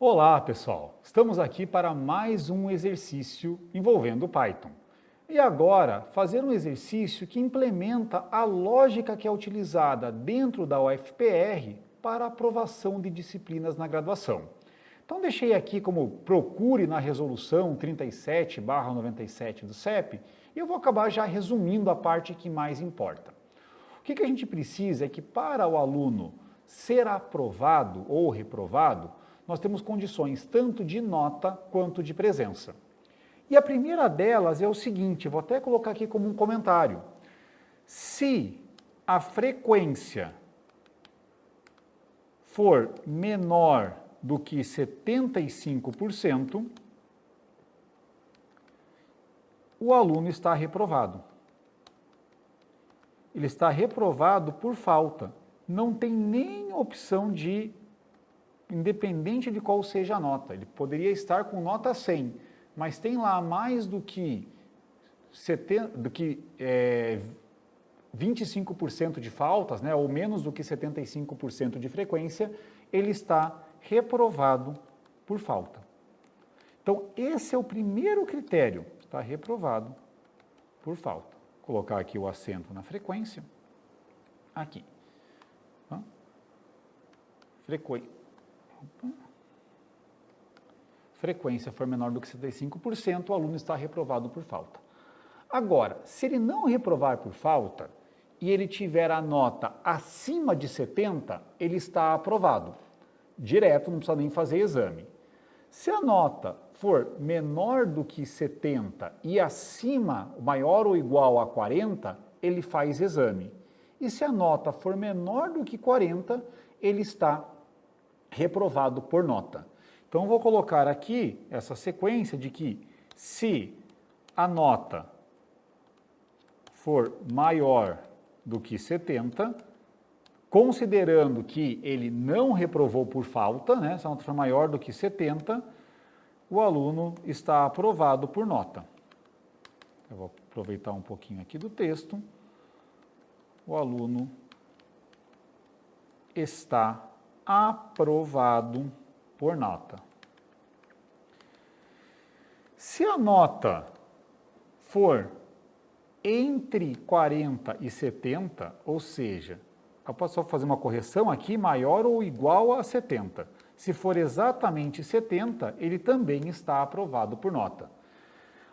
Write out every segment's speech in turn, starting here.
Olá, pessoal! Estamos aqui para mais um exercício envolvendo Python. E agora, fazer um exercício que implementa a lógica que é utilizada dentro da UFPR para aprovação de disciplinas na graduação. Então, deixei aqui como procure na resolução 37/97 do CEP e eu vou acabar já resumindo a parte que mais importa. O que a gente precisa é que para o aluno ser aprovado ou reprovado, nós temos condições tanto de nota quanto de presença. E a primeira delas é o seguinte, vou até colocar aqui como um comentário. Se a frequência for menor do que 75%, o aluno está reprovado. Ele está reprovado por falta. Não tem nem opção de, independente de qual seja a nota. Ele poderia estar com nota 100, mas tem lá mais do que 25% de faltas, né, ou menos do que 75% de frequência, ele está reprovado por falta. Então, esse é o primeiro critério, está reprovado por falta. Vou colocar aqui o acento na frequência, aqui. Frequência for menor do que 75%, o aluno está reprovado por falta. Agora, se ele não reprovar por falta e ele tiver a nota acima de 70, ele está aprovado. Direto, não precisa nem fazer exame. Se a nota for menor do que 70 e acima, maior ou igual a 40, ele faz exame. E se a nota for menor do que 40, ele está reprovado por nota. Então, vou colocar aqui essa sequência de que se a nota for maior do que 70, considerando que ele não reprovou por falta, né, se a nota for maior do que 70, o aluno está aprovado por nota. Eu vou aproveitar um pouquinho aqui do texto. O aluno está aprovado por nota. Se a nota for entre 40 e 70, ou seja, eu posso só fazer uma correção aqui, maior ou igual a 70. Se for exatamente 70, ele também está aprovado por nota.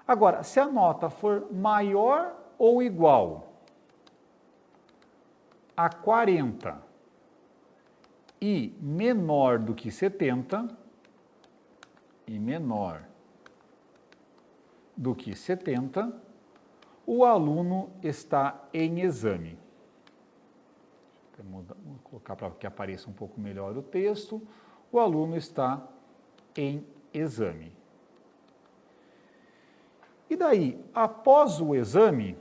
Agora, se a nota for maior ou igual a 40 e menor do que 70, o aluno está em exame. Vou colocar para que apareça um pouco melhor o texto. O aluno está em exame. E daí, após o exame,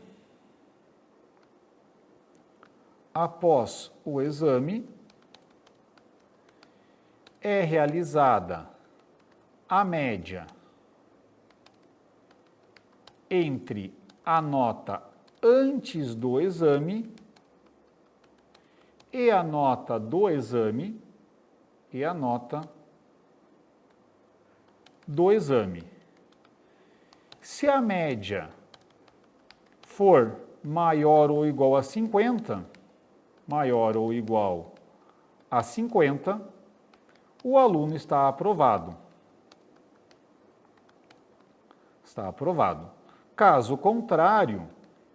é realizada a média entre a nota antes do exame e a nota do exame e a nota do exame. Se a média for maior ou igual a 50, o aluno está aprovado. Caso contrário,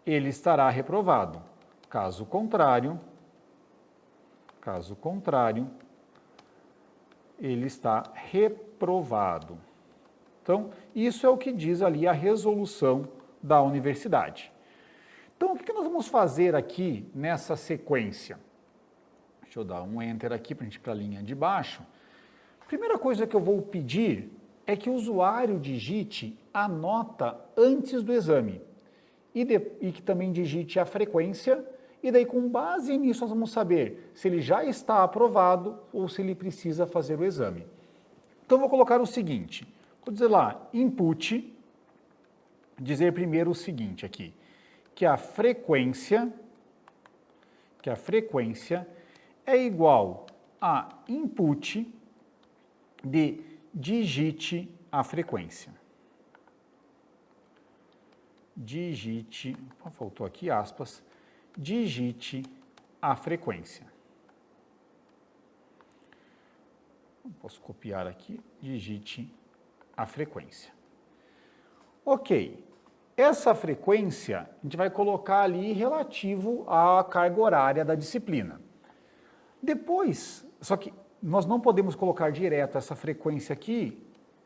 ele estará reprovado. Caso contrário, ele está reprovado. Então, isso é o que diz ali a resolução da universidade. Então, o que nós vamos fazer aqui nessa sequência? Deixa eu dar um Enter aqui para a gente ir para a linha de baixo. Primeira coisa que eu vou pedir é que o usuário digite a nota antes do exame e que também digite a frequência, e daí com base nisso nós vamos saber se ele já está aprovado ou se ele precisa fazer o exame. Então vou colocar o seguinte, vou dizer lá, input, dizer primeiro o seguinte aqui, que a frequência é igual a input de digite a frequência. Digite, faltou aqui aspas, digite a frequência. Posso copiar aqui, digite a frequência. Ok, essa frequência a gente vai colocar ali relativo à carga horária da disciplina. Depois, só que nós não podemos colocar direto essa frequência aqui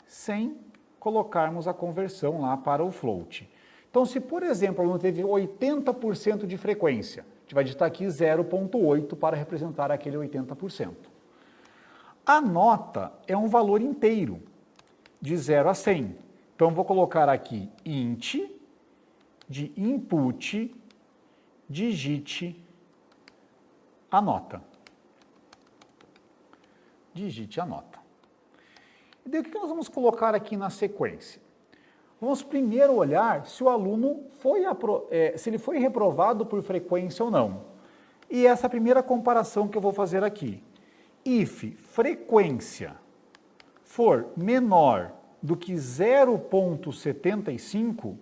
sem colocarmos a conversão lá para o float. Então, se por exemplo, o aluno teve 80% de frequência, a gente vai digitar aqui 0,8 para representar aquele 80%. A nota é um valor inteiro, de 0 a 100. Então, vou colocar aqui int de input, digite a nota. Digite a nota. E daí, o que nós vamos colocar aqui na sequência? Vamos primeiro olhar se o aluno se ele foi reprovado por frequência ou não. E essa é a primeira comparação que eu vou fazer aqui. If frequência for menor do que 0,75,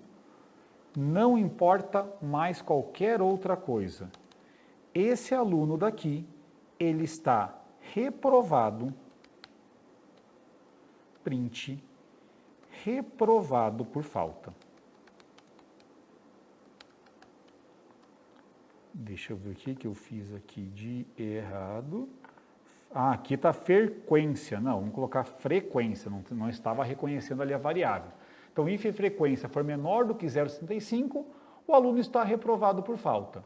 não importa mais qualquer outra coisa. Esse aluno daqui, ele está reprovado, print, reprovado por falta. Deixa eu ver o que eu fiz aqui de errado. Ah, aqui está frequência. Não, vamos colocar frequência, não estava reconhecendo ali a variável. Então, if frequência for menor do que 0,75, o aluno está reprovado por falta.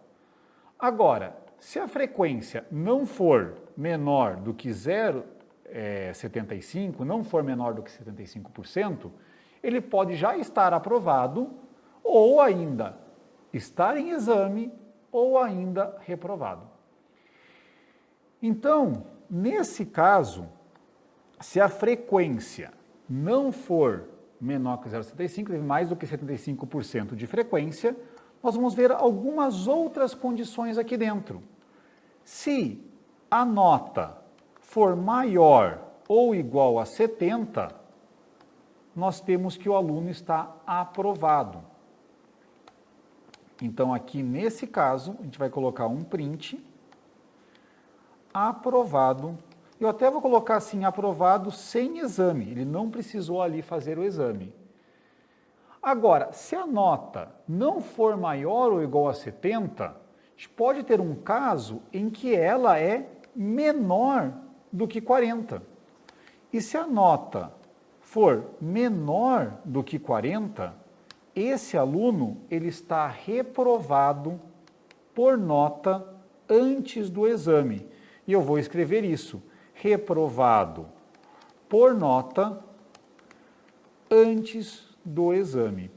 Agora, se a frequência não for menor do que 0,75, não for menor do que 75%, ele pode já estar aprovado ou ainda estar em exame ou ainda reprovado. Então, nesse caso, se a frequência não for menor que 0,75, teve mais do que 75% de frequência, nós vamos ver algumas outras condições aqui dentro. Se a nota for maior ou igual a 70, nós temos que o aluno está aprovado. Então, aqui nesse caso, a gente vai colocar um print, aprovado. Eu até vou colocar assim, aprovado sem exame, ele não precisou ali fazer o exame. Agora, se a nota não for maior ou igual a 70, a gente pode ter um caso em que ela é menor do que 40. E se a nota for menor do que 40, esse aluno ele está reprovado por nota antes do exame. E eu vou escrever isso, reprovado por nota antes do exame.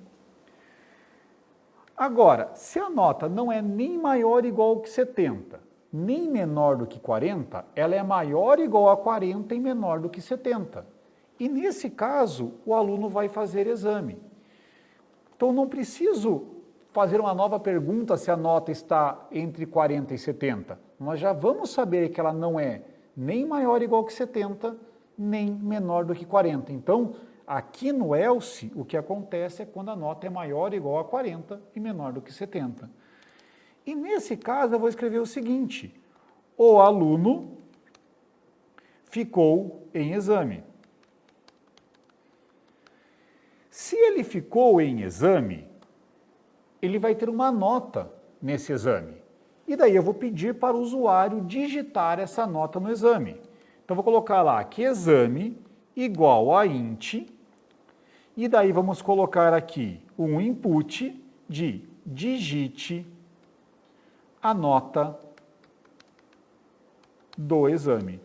Agora, se a nota não é nem maior ou igual que 70, nem menor do que 40, ela é maior ou igual a 40 e menor do que 70. E nesse caso, o aluno vai fazer exame. Então, não preciso fazer uma nova pergunta se a nota está entre 40 e 70. Nós já vamos saber que ela não é nem maior ou igual que 70, nem menor do que 40. Então, aqui no else, o que acontece é quando a nota é maior ou igual a 40 e menor do que 70. E nesse caso, eu vou escrever o seguinte: o aluno ficou em exame. Se ele ficou em exame, ele vai ter uma nota nesse exame. E daí eu vou pedir para o usuário digitar essa nota no exame. Então, vou colocar lá que exame igual a int, e daí vamos colocar aqui um input de digite a nota do exame.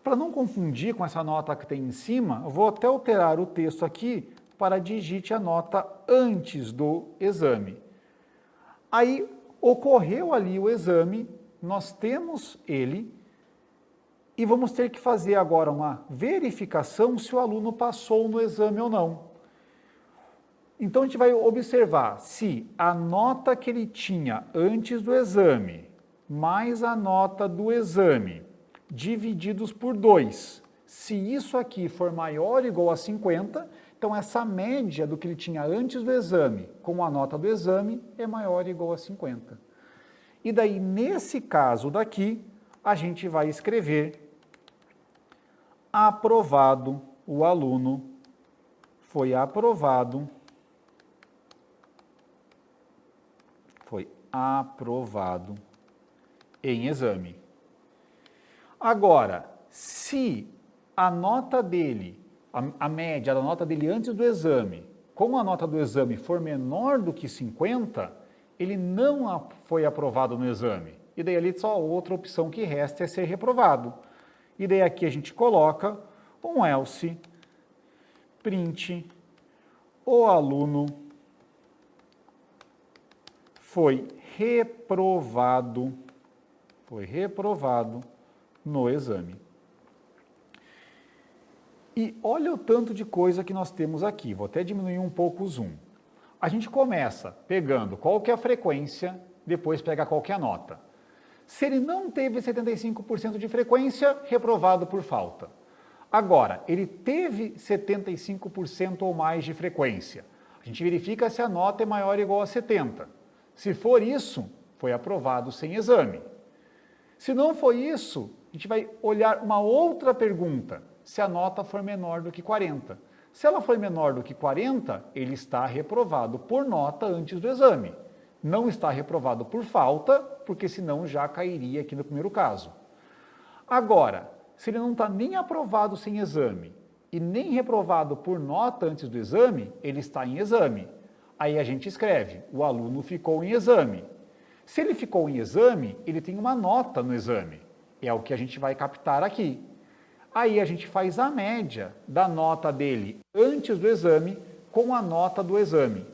Para não confundir com essa nota que tem em cima, eu vou até alterar o texto aqui para digite a nota antes do exame. Aí, ocorreu ali o exame, nós temos ele, e vamos ter que fazer agora uma verificação se o aluno passou no exame ou não. Então, a gente vai observar se a nota que ele tinha antes do exame, mais a nota do exame, divididos por 2. Se isso aqui for maior ou igual a 50, então essa média do que ele tinha antes do exame com a nota do exame é maior ou igual a 50. E daí, nesse caso daqui, a gente vai escrever aprovado, o aluno foi aprovado em exame. Agora, se a nota dele, a média da nota dele antes do exame, como a nota do exame for menor do que 50, ele não foi aprovado no exame. E daí ali só a outra opção que resta é ser reprovado. E daí aqui a gente coloca um else, print, o aluno foi reprovado no exame. E olha o tanto de coisa que nós temos aqui. Vou até diminuir um pouco o zoom. A gente começa pegando qual que é a frequência, depois pega qual que é a nota. Se ele não teve 75% de frequência, reprovado por falta. Agora, ele teve 75% ou mais de frequência. A gente verifica se a nota é maior ou igual a 70. Se for isso, foi aprovado sem exame. Se não for isso, a gente vai olhar uma outra pergunta, se a nota for menor do que 40. Se ela for menor do que 40, ele está reprovado por nota antes do exame. Não está reprovado por falta, porque senão já cairia aqui no primeiro caso. Agora, se ele não está nem aprovado sem exame e nem reprovado por nota antes do exame, ele está em exame. Aí a gente escreve, o aluno ficou em exame. Se ele ficou em exame, ele tem uma nota no exame. É o que a gente vai captar aqui. Aí a gente faz a média da nota dele antes do exame com a nota do exame.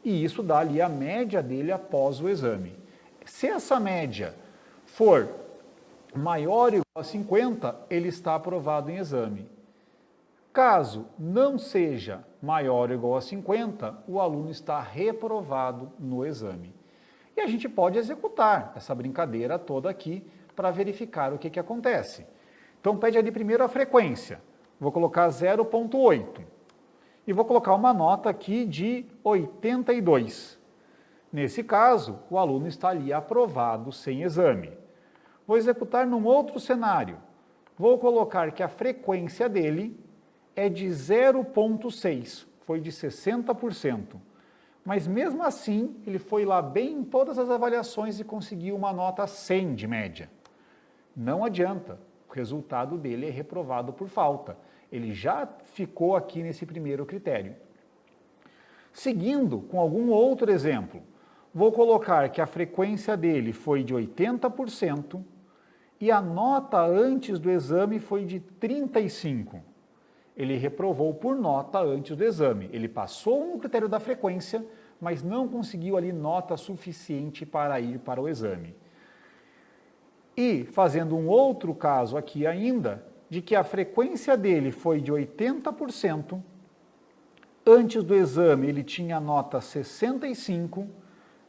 E isso dá ali a média dele após o exame. Se essa média for maior ou igual a 50, ele está aprovado em exame. Caso não seja maior ou igual a 50, o aluno está reprovado no exame. E a gente pode executar essa brincadeira toda aqui para verificar o que acontece. Então, pede ali primeiro a frequência. Vou colocar 0,8. E vou colocar uma nota aqui de 82. Nesse caso, o aluno está ali aprovado sem exame. Vou executar num outro cenário. Vou colocar que a frequência dele é de 0,6, foi de 60%. Mas mesmo assim, ele foi lá bem em todas as avaliações e conseguiu uma nota 100 de média. Não adianta, o resultado dele é reprovado por falta. Ele já ficou aqui nesse primeiro critério. Seguindo com algum outro exemplo, vou colocar que a frequência dele foi de 80% e a nota antes do exame foi de 35%. Ele reprovou por nota antes do exame. Ele passou no critério da frequência, mas não conseguiu ali nota suficiente para ir para o exame. E fazendo um outro caso aqui ainda, de que a frequência dele foi de 80%, antes do exame ele tinha a nota 65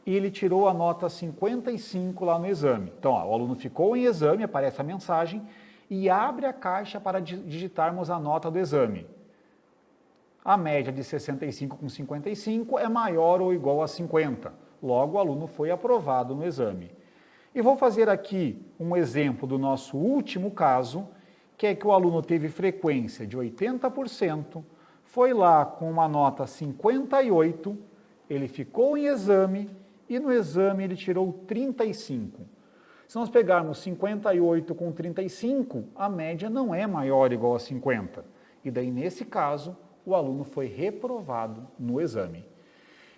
e ele tirou a nota 55 lá no exame. Então, ó, o aluno ficou em exame, aparece a mensagem, e abre a caixa para digitarmos a nota do exame. A média de 65 com 55 é maior ou igual a 50. Logo, o aluno foi aprovado no exame. E vou fazer aqui um exemplo do nosso último caso, que é que o aluno teve frequência de 80%, foi lá com uma nota 58, ele ficou em exame e no exame ele tirou 35. Se nós pegarmos 58 com 35, a média não é maior ou igual a 50. E daí, nesse caso, o aluno foi reprovado no exame.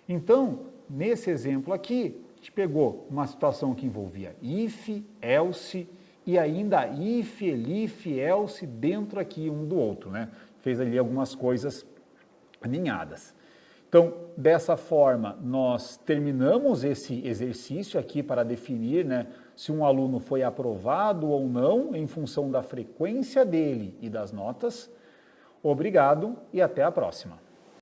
Então, nesse exemplo aqui, a gente pegou uma situação que envolvia if, else e ainda if, elif, else dentro aqui um do outro, né? Fez ali algumas coisas aninhadas. Então, dessa forma, nós terminamos esse exercício aqui para definir, né, se um aluno foi aprovado ou não em função da frequência dele e das notas. Obrigado e até a próxima.